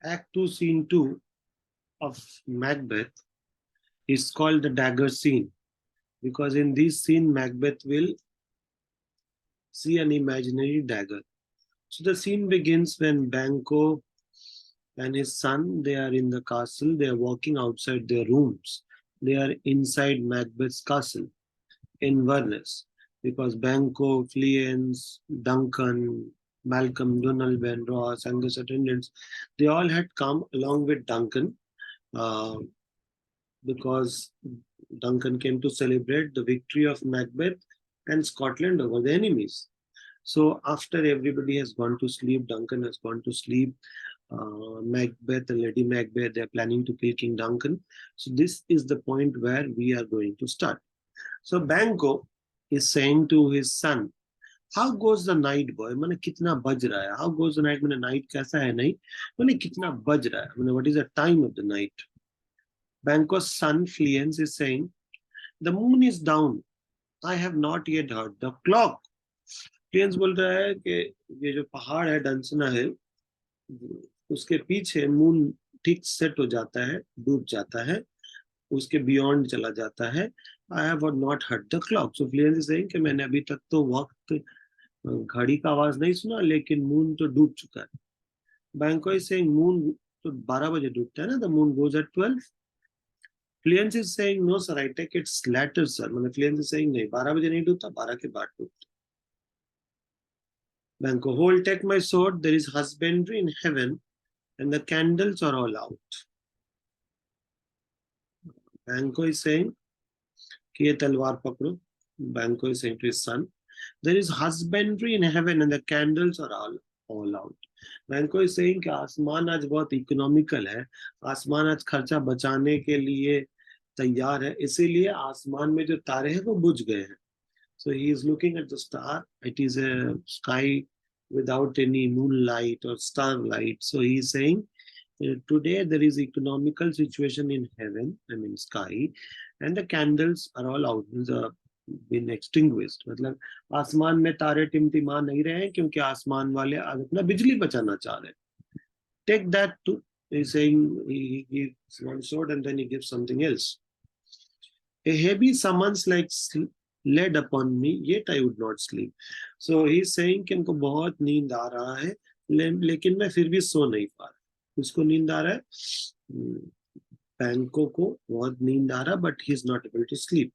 Act 2, Scene 2 of Macbeth is called the dagger scene, because in this scene, Macbeth will see an imaginary dagger. So the scene begins when Banquo and his son, they are in the castle, they are walking outside their rooms. They are inside Macbeth's castle in Inverness, because Banquo, Fleance, Duncan, Malcolm, Donalbain, Ross, Angus attendants, they all had come along with Duncan, uh, because Duncan came to celebrate the victory of Macbeth and Scotland over the enemies. So after everybody has gone to sleep, Duncan has gone to sleep, Macbeth and Lady Macbeth, they're planning to kill King Duncan. So this is the point where we are going to start. So Banquo is saying to his son, how goes the night, boy? मैंने कितना बज रहा है? How goes the night? मैंने night कैसा है नहीं? मैंने कितना बज रहा है? मैंने what is the time of the night? Banquo's son Fleance is saying, the moon is down. I have not yet heard the clock. Fleance बोल रहा है कि ये जो पहाड़ है डंसना है, उसके पीछे मून ठीक सेट हो जाता है, डूब जाता है, उसके बियॉन्ड चला जाता है. I have not heard the clock. So Fluence is saying कि मैंने अभी तक तो वक्त घड़ी का आवाज नहीं सुना, लेकिन मून तो डूब चुका है. बैंको इज सेइंग मून तो 12 बजे डूबता है ना, the moon goes at 12. Fluence is saying no sir, I take its later sir. मतलब फ्लुएंस इज सेइंग नहीं, 12 बजे नहीं डूबता, 12 के बाद डूबता. Banquo, hold take my sword, there is husbandry in heaven and the candles are all out. Banquo is saying कि ये तलवार पकड़ो. Banquo is saying to his son, there is husbandry in heaven and the candles are all out. Banquo is saying कि आसमान आज बहुत economical है, आसमान आज खर्चा बचाने के लिए तैयार है, इसीलिए आसमान में जो तारे हैं वो बुझ गए हैं. So he is looking at the star. It is a sky without any moonlight or starlight. So he is saying, today there is economical situation in heaven, I mean sky, and the candles are all out, been extinguished. मतलब आसमान में तारे टिमटिमा नहीं रहे हैं, क्योंकि आसमान वाले आज अपना बिजली बचाना चाह रहे हैं. Take that to, he's saying, he gives one sword and then he gives something else. A heavy summons like laid upon me, yet I would not sleep. So he's saying कि हमको बहुत नींद आ रहा है, लेकिन मैं फिर भी सो नहीं पा रहा. उसको नींद आ रहा है, बैंको को बहुत नींद आ रहा, but he's not able to sleep.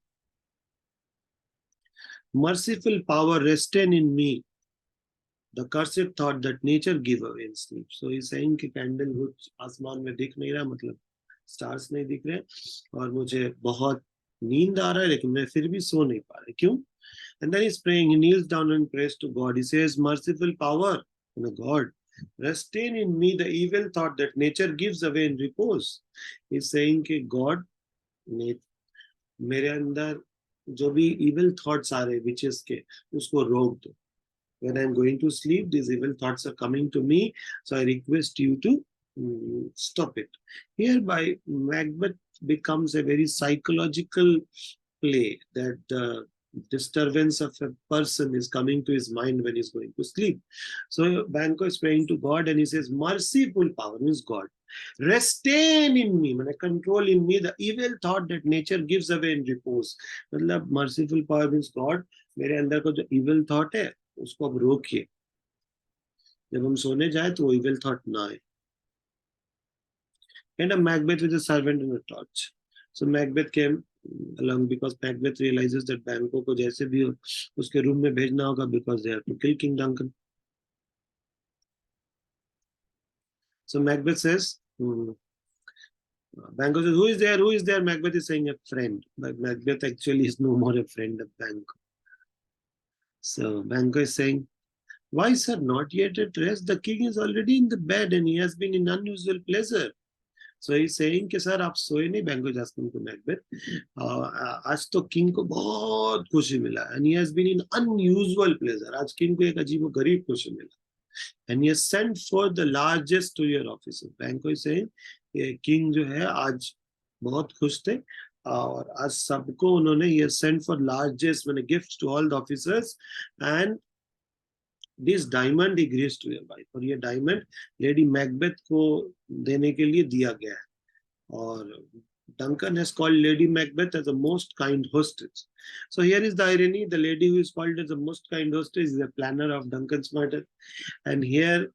Merciful power rested in me the cursed thought that nature give away in sleep. So he's saying कि कैंडल कुछ आसमान में दिख नहीं रहा, मतलब स्टार्स नहीं दिख रहे, और मुझे बहुत नींद आ रहा है, लेकिन मैं फिर भी सो नहीं पा रहा. क्यों? And then he's praying, he kneels down and prays to God. He says, merciful power, God, restrain in me the evil thought that nature gives away in repose. He's saying कि God, मेरे अंदर जो भी evil thoughts आ रहे witches के, उसको रोक दो. When I'm going to sleep, these evil thoughts are coming to me, so I request you to stop it. Hereby, Macbeth becomes a very psychological play, that the disturbance of a person is coming to his mind when he's going to sleep. So Banquo is praying to God and he says, merciful power, means God, restrain in me, control in me the evil thought that nature gives away in repose. मतलब merciful power means God, मेरे अंदर को जो evil thought है उसको अब रोकिए, जब हम सोने जाए तो वो evil thought ना आए. And a Macbeth with a servant and a torch. So Macbeth came along because Macbeth realizes that Banquo को जैसे भी उसके रूम में भेजना होगा, because they have to kill King Duncan. So Macbeth says, Banquo says, who is there? Who is there? Macbeth is saying a friend. But Macbeth actually is no more a friend of Banquo. So Banquo is saying, why, sir, not yet at rest? The king is already in the bed and he has been in unusual pleasure. So he's saying कि sir आप सोए नहीं. Banquo is asking to Macbeth, आज तो king को बहुत खुशी मिला, and he has been in unusual pleasure. आज किंग को एक अजीब गरीब खुशी मिला, and he has sent for the largest to your officer. Banquo is saying कि किंग जो है आज बहुत खुश थे, और आज सबको उन्होंने he has sent for largest, मैंने gifts to all the officers, and this diamond he gives to your wife, और ये डायमंड लेडी मैकबेथ को देने के लिए दिया गया है. और Duncan has called Lady Macbeth as the most kind hostess. So here is the irony: the lady who is called as the most kind hostess is the planner of Duncan's murder, and here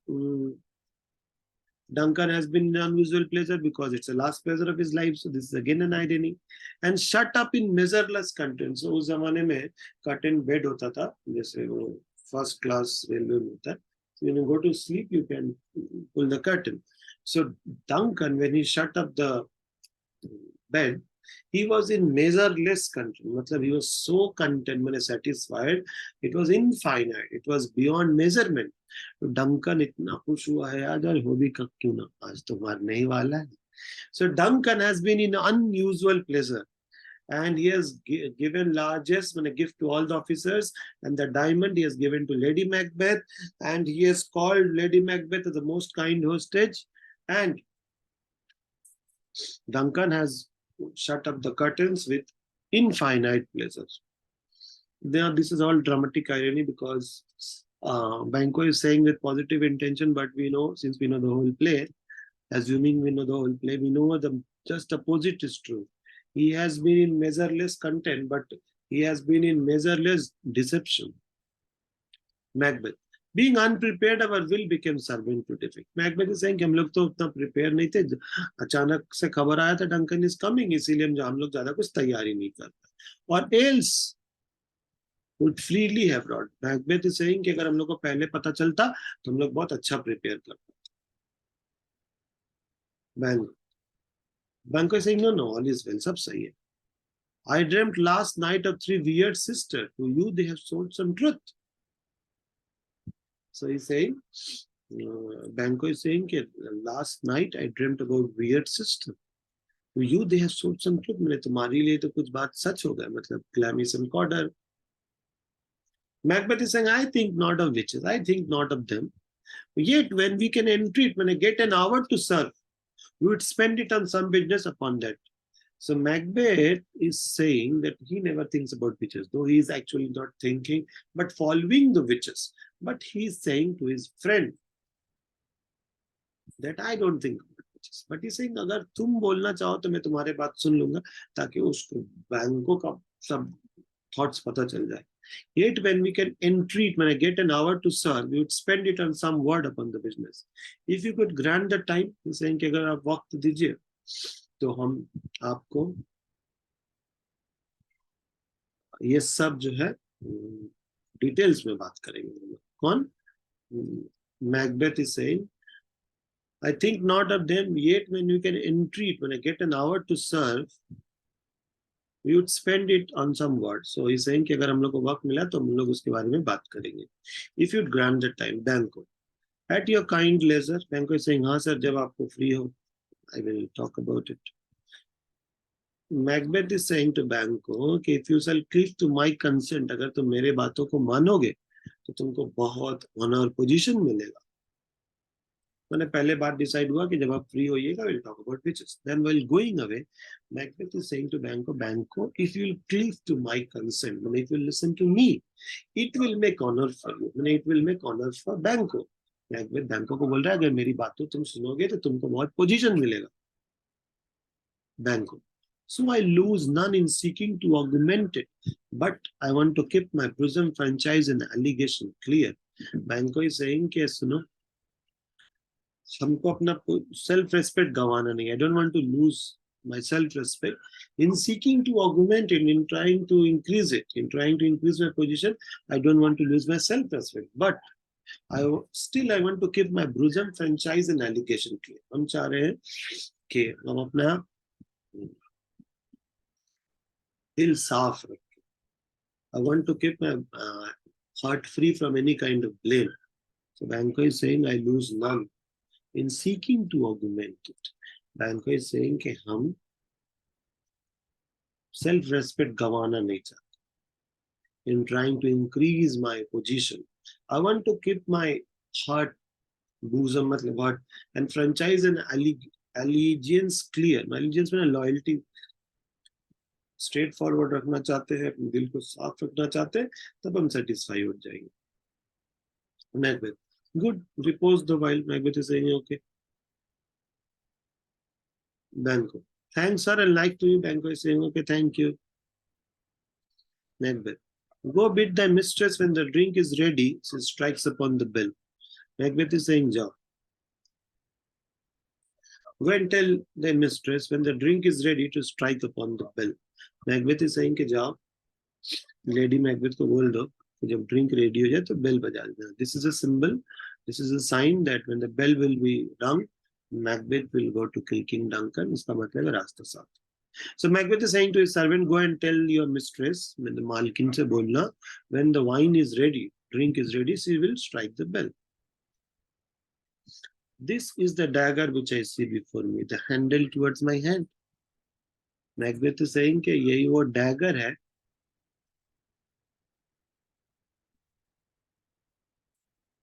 Duncan has been an unusual pleasure because it's the last pleasure of his life. So this is again an irony. And shut up in measureless content. So उस जमाने में curtain bed होता था, जैसे वो first class railway में होता है. So when you go to sleep, you can pull the curtain. So Duncan, when he shut up the bed, he was in measureless content. मतलब he was so content, मैंने satisfied. It was infinite. It was beyond measurement. तो Duncan इतना खुश हुआ है आज, और हो भी कब क्यों ना, आज तो मारने ही वाला है. So Duncan has been in unusual pleasure, and he has given largesse when a gift to all the officers, and the diamond he has given to Lady Macbeth, and he has called Lady Macbeth the most kind hostage, and Duncan has shut up the curtains with infinite pleasures. Now, this is all dramatic irony because Banco is saying with positive intention, but we know, since we know the whole play, assuming we know the whole play, we know the just opposite is true. He has been in measureless content, but he has been in measureless deception. Macbeth. Being unprepared, our will became servant to defeat. Macbeth is saying कि हम लोग तो उतना prepare नहीं थे, अचानक से खबर आया था डंकन इज कमिंग, इसीलिए हम लोग ज्यादा कुछ तैयारी नहीं करते. और else would freely have brought. Macbeth is saying कि अगर हम लोग को पहले पता चलता तो हम लोग बहुत अच्छा प्रिपेयर करते. Banco is saying no, no, all is well, सब सही है. I dreamt last night of three weird sisters. To you they have sold some truth. So he's saying, Banco is saying that last night I dreamt about weird sister. To you they have sold some truth. मैंने तुम्हारे लिए तो कुछ बात सच हो गया, मतलब Glamis and Codder. Macbeth is saying, I think not of witches, I think not of them. Yet when we can entreat, when I get an hour to serve, we would spend it on some business upon that. So Macbeth is saying that he never thinks about witches, though he is actually not thinking, but following the witches. But he is saying to his friend that I don't think about witches. But he's saying, अगर तुम बोलना चाहो तो मैं तुम्हारे बात सुन लूंगा, ताकि उसको बैंकों का सब thoughts पता चल जाए. Yet when we can entreat, when I get an hour to serve, we would spend it on some word upon the business. If you could grant the time, he's saying कि अगर आप वक्त दीजिए तो हम आपको ये सब जो है डिटेल्स में बात करेंगे. कौन? Macbeth is saying, I think not of them, yet when you can entreat, when I get an hour to serve, we would spend it on some words. So he's saying कि अगर हम लोग को वक्त मिला तो हम लोग उसके बारे में बात करेंगे. If you'd grant the time, Banco. At your kind leisure, Banco is saying, हाँ सर, जब आपको फ्री हो, I will talk about it. Macbeth is saying to Banco कि if you shall cleave to my consent, अगर तुम मेरे बातों को मानोगे तो तुमको बहुत ऑनर पोजीशन मिलेगा. मैंने पहले बात डिसाइड हुआ कि जब आप free होइएगा, we'll talk about witches. Then while going away, Macbeth is saying to Banco, if you will cleave to my consent, if you listen to me, it will make honor for you. It will make honor for Banco. Macbeth Banco को बोल रहा है अगर मेरी बातों तुम सुनोगे तो तुमको बहुत पोजीशन मिलेगा. Banco. So I lose none in seeking to augment it, but I want to keep my prison franchise and allegation clear. Banco is saying कि सुनो, हमको अपना सेल्फ रेस्पेक्ट गंवाना नहीं. I don't want to lose my self-respect in seeking to augment it, in trying to increase it, in trying to increase my position. I don't want to lose my self-respect, but I want to keep my bosom franchise and allegation clear. हम चाह रहे हैं कि हम अपना दिल साफ रखें. I want to keep my heart free from any kind of blame. So Banco is saying I lose none in seeking to augment it. Banco is saying कि हम self respect गंवाना नहीं चाहते. In trying to increase my position, I want to keep my heart, bosom मतलब heart, and franchise and allegiance clear. My allegiance में loyalty straight forward रखना चाहते हैं, अपने दिल को साफ रखना चाहते हैं, तब हम satisfy हो जाएंगे. Macbeth. Good. Repose the while. Macbeth is saying, okay. Banquo. Thanks, sir. And like to you. Banquo is saying, okay, thank you. Macbeth. Go bid thy mistress when the drink is ready. She strikes upon the bell. Macbeth is saying, Jao. Go and tell thy mistress when the drink is ready to strike upon the bell. Macbeth is saying कि जाओ lady Macbeth को बोल दो कि जब drink ready हो जाए तो बेल बजा देना. This is a symbol. This is a sign that when the bell will be rung, Macbeth will go to kill King Duncan. इसका मतलब है रास्ता साफ. So Macbeth is saying to his servant, go and tell your mistress, when the मालकिन से बोलना, when the wine is ready, drink is ready, she will strike the bell. This is the dagger which I see before me, the handle towards my hand. Macbeth is saying कि यही वो dagger है.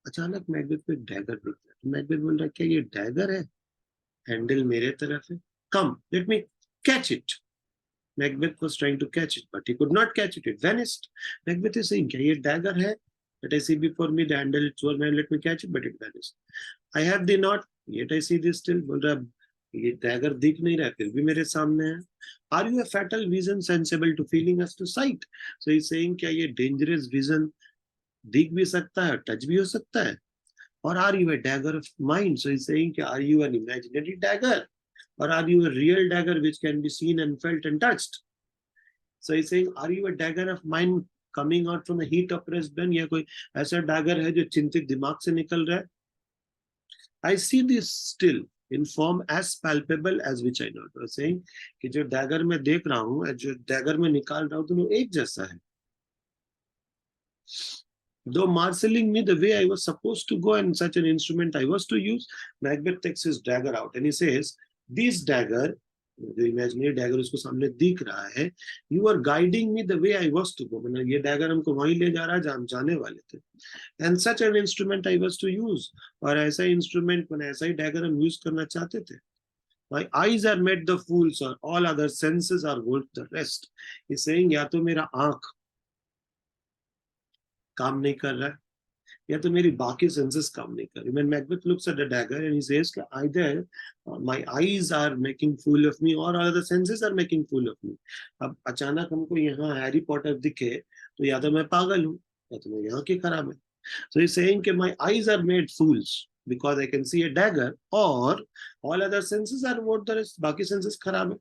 अचानक Macbeth को एक dagger दिख रहा है. मैकबेथ बोल रहा है क्या ये डैगर है? हैंडल मेरे तरफ है. Come, let me catch it. Macbeth was trying to catch it, but he could not catch it. It vanished. Macbeth is saying, क्या ये dagger है? That I see before me, the handle it's one hand, let me catch it, but it vanished. I have the not, yet I see this still. बोल रहा ये dagger दिख नहीं रहा है, फिर भी मेरे सामने है. Are you a fatal vision sensible to feeling as to sight? So he's saying, क्या ये dangerous vision दिख भी सकता है, टच भी हो सकता है? Or are you a dagger of mind? So he's saying, are you an imaginary dagger? Or are you a real dagger which can be seen and felt and touched? So he's saying, are you a dagger of mind coming out from a heat oppressed brain? या कोई ऐसा dagger है जो चिंतित दिमाग से निकल रहा है? I see this still in form as palpable as which I know. तो saying कि जो dagger मैं देख रहा हूँ, जो dagger मैं निकाल रहा हूँ, दोनों एक जैसा है. Though marshalling me the way I was supposed to go and such an instrument I was to use, Macbeth takes his dagger out and he says, this dagger, the imaginary dagger उसको सामने दिख रहा है, you are guiding me the way I was to go. मतलब ये dagger हमको वहीं ले जा रहा है जहाँ हम जाने वाले थे. And such an instrument I was to use. और ऐसा instrument, मैंने ऐसा ही dagger हम use करना चाहते थे. My eyes are made the fools, or all other senses are worth the rest. He's saying या तो मेरा आँख काम नहीं कर रहा है, या तो मेरी बाकी सेंसेस काम नहीं कर रही. When Macbeth looks at the dagger and he says कि either my eyes are making fool of me or other senses are making fool of me. अब अचानक हमको यहाँ हैरी पॉटर दिखे तो या तो मैं पागल हूँ या तो मैं यहाँ की खराब है. So he's saying कि my eyes are made fools because I can see a dagger, or all other senses are what the rest, बाकी senses खराब है.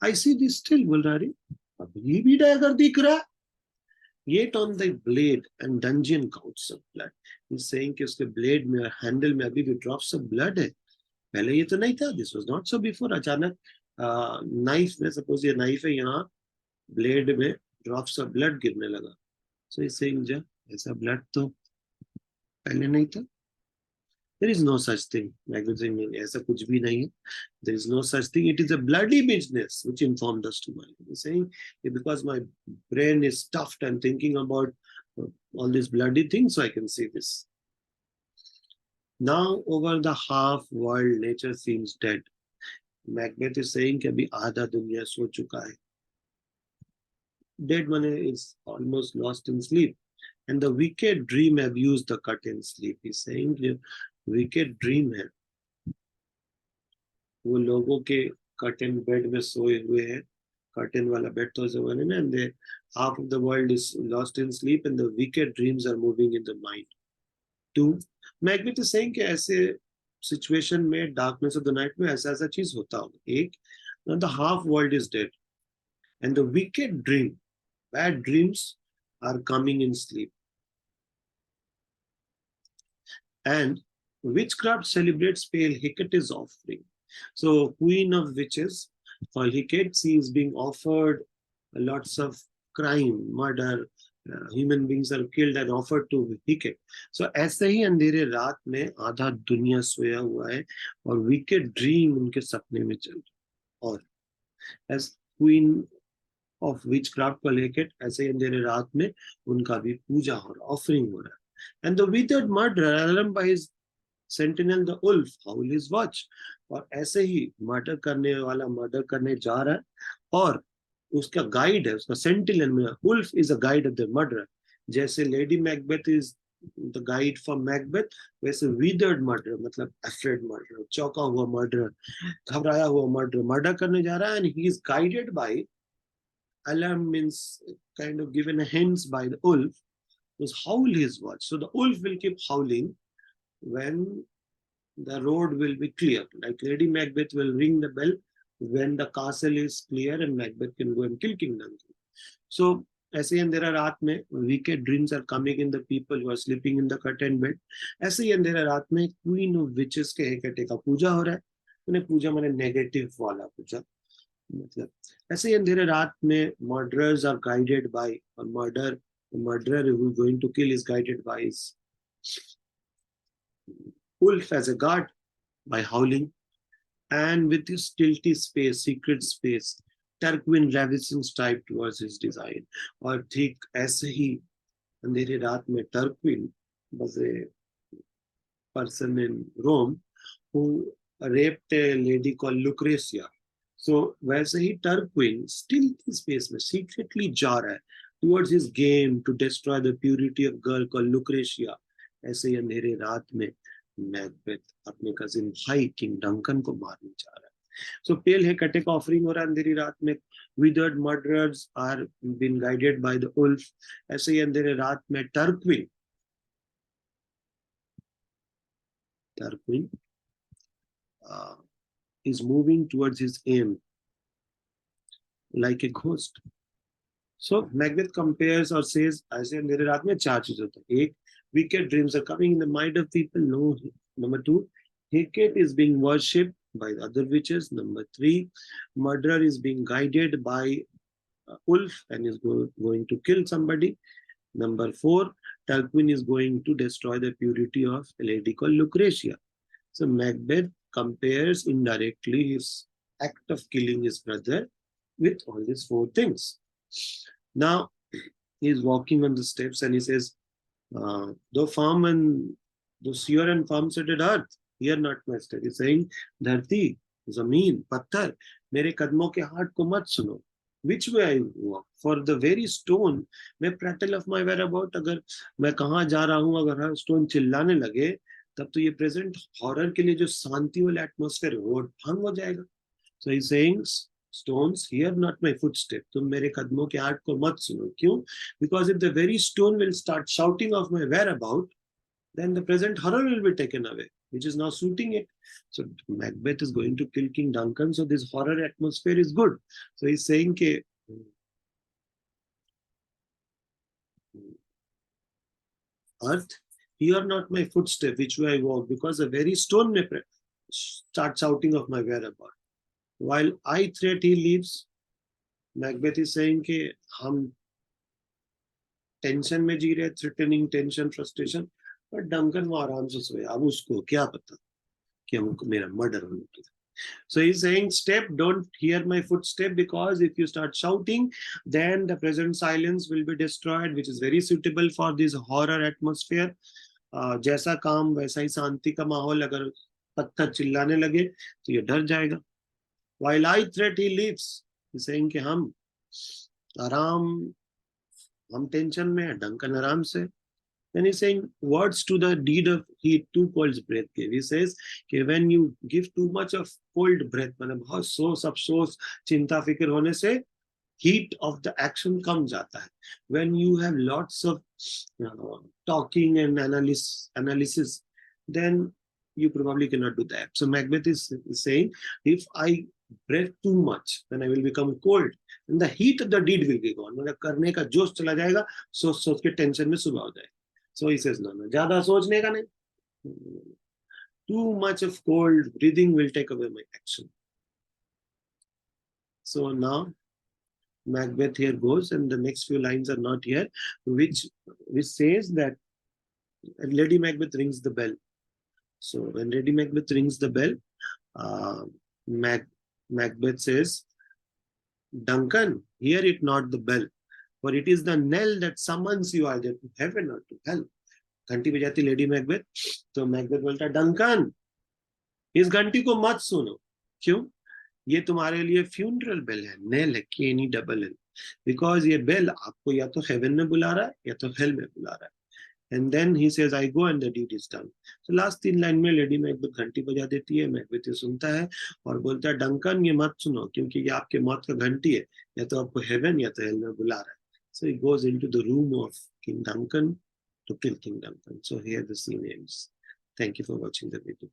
I see this still. बोल रहा है अभी भी dagger दिख रहा है. Yet on the blade and dungeon gouts of blood. He's saying कि उसके blade में और handle में अभी भी drops of blood है. पहले ये तो नहीं था. This was not so before. अचानक knife में, suppose ये knife है, यहाँ blade में drops of blood गिरने लगा. So he's saying जा ऐसा blood तो पहले नहीं था. There is no such thing. Like saying ऐसा कुछ भी नहीं है. There is no such thing. It is a bloody business which informed us to mind. He's saying because my brain is stuffed and thinking about all these bloody things, so I can see this. Now over the half world, nature seems dead. Macbeth is saying कि अभी आधा दुनिया सो चुका है. Dead money is almost lost in sleep. And the wicked dream abused the cut in sleep. He's saying कि wicked dream है, वो लोगों के curtain bed में सोए हुए हैं. Curtain वाला bed तो ऐसे बने ना, and the half of the world is lost in sleep and the wicked dreams are moving in the mind. Two, Macbeth is saying कि ऐसे situation में darkness of the night में ऐसा ऐसा चीज होता होगा. एक, the half world is dead and the wicked dream, bad dreams are coming in sleep. And witchcraft celebrates pale Hecate's offering. So queen of witches, for Hecate, she is being offered lots of crime, murder, human beings are killed and offered to Hecate. So ऐसे ही अंधेरे रात में आधा दुनिया सोया हुआ है और wicked dream उनके सपने में चल रहा है. और as queen of witchcraft for Hecate, ऐसे ही अंधेरे रात में उनका भी पूजा हो रहा, offering हो रहा है. And the withered murderer, alarmed by his sentinel the wolf, howl his watch. और ऐसे ही मर्डर करने वाला मर्डर करने जा रहा है और उसका गाइड है, उसका सेंटिनल में wolf is a guide of the murderer. जैसे Lady Macbeth is the guide for Macbeth, वैसे विदर्ड मर्डर मतलब अफ्रेड मर्डर, चौंका हुआ मर्डर, घबराया हुआ मर्डर, मर्डर करने जा रहा है, and he is guided by, alarm means kind of given a hints by the wolf, whose howl his watch. So the wolf will keep howling when the road will be clear. Like Lady Macbeth will ring the bell when the castle is clear and Macbeth can go and kill King Duncan. So ऐसे ही अंधेरा रात में wicked dreams are coming in the people who are sleeping in the curtained bed. ऐसे ही अंधेरा रात में queen of witches के हेकेटे का पूजा हो रहा है. उन्हें पूजा माने नेगेटिव वाला पूजा, मतलब ऐसे ही अंधेरे रात में मर्डरर्स आर गाइडेड बाय, और murderer who is going to kill is guided by his wolf as a guard by howling, and with his stilty space, secret space, Tarquin ravishing strive towards his design. और ठीक ऐसे ही अंधेरी रात में Tarquin was a person in Rome who raped a lady called Lucretia. So वैसे ही Tarquin stilty space में secretly जा रहा है towards his game to destroy the purity of girl called Lucretia. ऐसे ही अंधेरे रात में मैकबेथ अपने कजिन भाई किंग डंकन को मारने जा रहा है. So pale हेकेटे का ऑफरिंग हो रहा है अंधेरी रात में. Withered murderers are being guided by the wolf. ऐसे ही अंधेरे रात में Tarquin is moving towards his aim like a ghost. So Macbeth compares or says, ऐसे अंधेरे रात में चार चीजें होती हैं. एक, wicked dreams are coming in the mind of people. No. Number two, Hecate is being worshipped by the other witches. Number three, murderer is being guided by a wolf and is going to kill somebody. Number four, Tarquin is going to destroy the purity of a lady called Lucretia. So Macbeth compares indirectly his act of killing his brother with all these four things. Now he's walking on the steps and he says, though firm and though sure and firm seated earth, hear not my step. He's saying, धरती, जमीन, पत्थर, मेरे कदमों के हाथ को मत सुनो. Which way I walk? For the very stone may prattle of my whereabout. अगर मैं कहाँ जा रहा हूँ, अगर हर स्टोन चिल्लाने लगे, तब तो ये प्रेजेंट हॉरर के लिए जो शांति वाला एटमॉस्फेयर वो भंग हो जाएगा. So he's saying, stones, hear not my footstep. तुम मेरे कदमों के हाथ को मत सुनो. क्यों? Because if the very stone will start shouting of my whereabout, then the present horror will be taken away, which is now suiting it. So Macbeth is going to kill King Duncan, so this horror atmosphere is good. So he's saying ke, earth, hear not my footstep, which way I walk, because the very stone may start shouting of my whereabout. While I threat he leaves, Macbeth is saying कि हम tension में जी रहे, threatening, tension, frustration, पर Duncan वो आराम से सोया. अब उसको क्या पता कि हमको मेरा मर्डर होने की. So he's saying, step, don't hear my footstep, because if you start shouting, then the present silence will be destroyed, which is very suitable for this horror atmosphere. जैसा काम वैसा ही शांति का माहौल. अगर पत्थर चिल्लाने लगे तो ये डर जाएगा. While I threat he leaves, he's saying कि हम टेंशन में है, डंकन आराम से. Then he's saying, words to the deed of heat, too cold breath gave. He says कि when you give too much of cold breath, मतलब बहुत सोच अफसोस चिंता फिक्र होने से heat of the action कम जाता है. When you have lots of talking and analysis, then you probably cannot do that. So Macbeth is saying, if I breathe too much, then I will become cold, and the heat of the deed will be gone. मतलब करने का जोश चला जाएगा, सोच सोच के tension में सुबह हो जाएगा. So he says, no, ज्यादा सोचने का नहीं. Too much of cold breathing will take away my action. So now Macbeth here goes, and the next few lines are not here, which says that Lady Macbeth rings the bell. So when Lady Macbeth rings the bell, Macbeth says, Duncan, hear it not the bell, for it is the knell that summons you either to heaven or to hell. घंटी बजाती lady Macbeth, तो Macbeth बोलता है, Duncan, इस घंटी को मत सुनो. क्यों? ये तुम्हारे लिए फ्यूनरल बेल है, नेल है, केनी डबल एल. बिकॉज ये बेल आपको या तो हेवन में बुला रहा है या तो हेल में बुला रहा है. And then he says, I go and the deed is done. So last 3 line में लेडी मैकबेथ घंटी बजा देती है, मैकबेथ ये सुनता है और बोलता है, डंकन ये मत सुनो क्योंकि ये आपके मौत का घंटी है, या तो आपको हेवन या तो हेल में बुला रहा है. So he goes into the room of King Duncan to kill King Duncan. So here the scene ends. Thank you for watching the video.